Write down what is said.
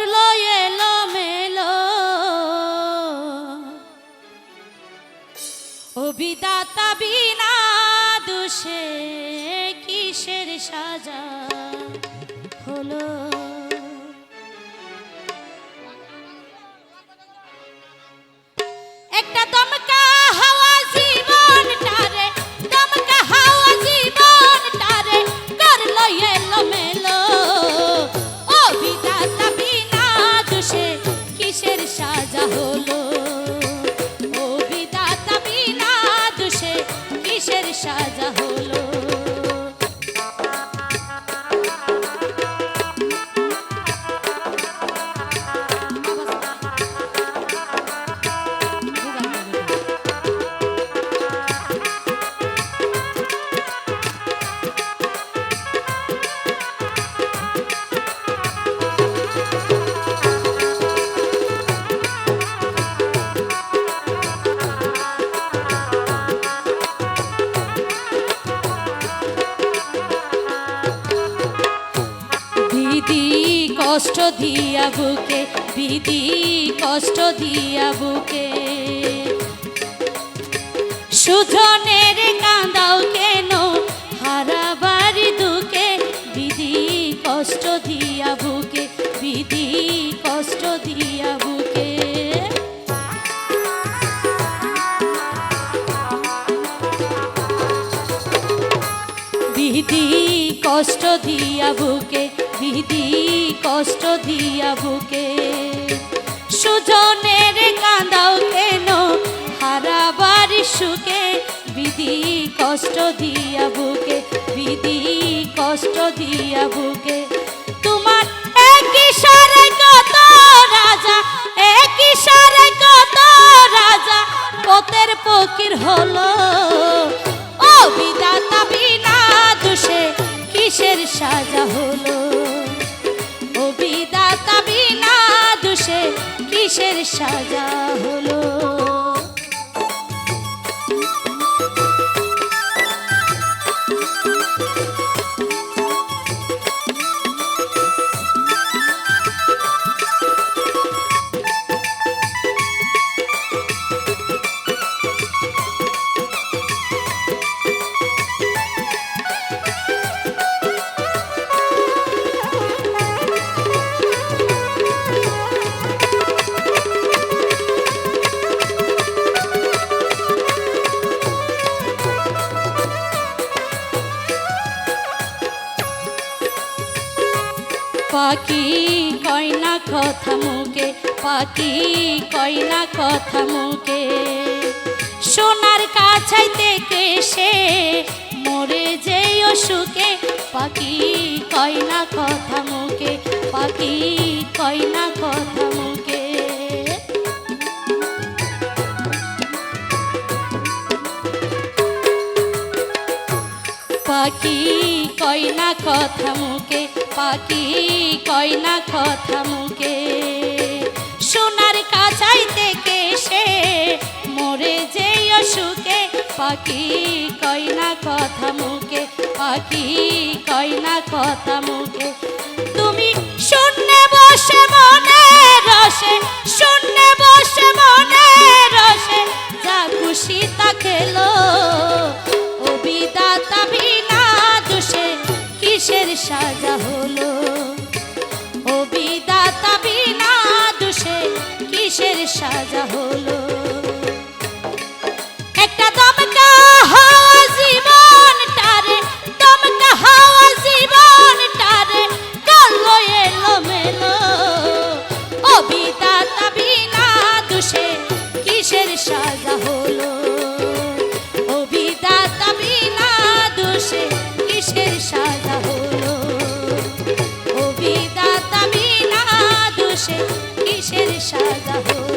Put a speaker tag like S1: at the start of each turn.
S1: করলো এলো মেলো ও বিধাতা বিনা দোষে কিসের সাজা হলো। একটা দমকা হাওয়া জীবনটারে, দমকা হাওয়া জীবনটারে করলো এলো মেলো ও বিধাতা বিনা দোষে কিসের সাজা হলো। ও বিধাতা বিনা দোষে কিসের সাজা হলো। বিধি কষ্ট দিয়া বুকে, বিধি কষ্ট দিয়া বুকে সুজনের কাঁদাও কেন হারাবার দুকে। বিধি কষ্ট দিয়া বুকে, বিধি কষ্ট দিয়া বুকে বিধি কষ্ট দিয়া বুকে, বিধি কষ্ট দিয়া বুকে সুজনের কাঁদাও কেন হারাবার সুখে। বিধি কষ্ট দিয়া বুকে, বিধি কষ্ট দিয়া বুকে তোমার এক ইশারায় কত রাজা, এক ইশারায় কত রাজা পথের ফকির হলো। ও বিধাতা বিনা দোষে কিসের সাজা হলো। ও বিধাতা বিনা দোষে কিসের সাজা হলো। পাখি কয় না কথা মুখে, পাখি কয় না কথা মুখে সোনার কাছাই থেকে সে মরে যেই অসুখে। পাখি কয় না কথা মুখে, পাখি কয় না কথা মুখে পাখি কয় না কথা মুখে, পাখি কয় না কথা মুখে সোনার কাছাই থেকে সে মরে যেই অসুখে। পাখি কয় না কথা মুখে, পাখি কয় না কথা মুখে তুমি শূন্যে বসে মনে রসে, শূন্যে বসে মনে রসে যা খুশি তা খেলো। ও বিধাতা বিনা দোষে কিসের সাজা হলো। ও বিধাতা বিনা দোষে কিসের সাজা হলো। একটা দমকা হাওয়া জীবনটারে, দমকা হাওয়া জীবনটারে করলো এলো মেলো ও বিধাতা বিনা দোষে কিসের সাজা হলো। ও বিধাতা বিনা দোষে কিসের সাজা হলো। ও বিধাতা বিনা দোষে কিসের সাজা হলো।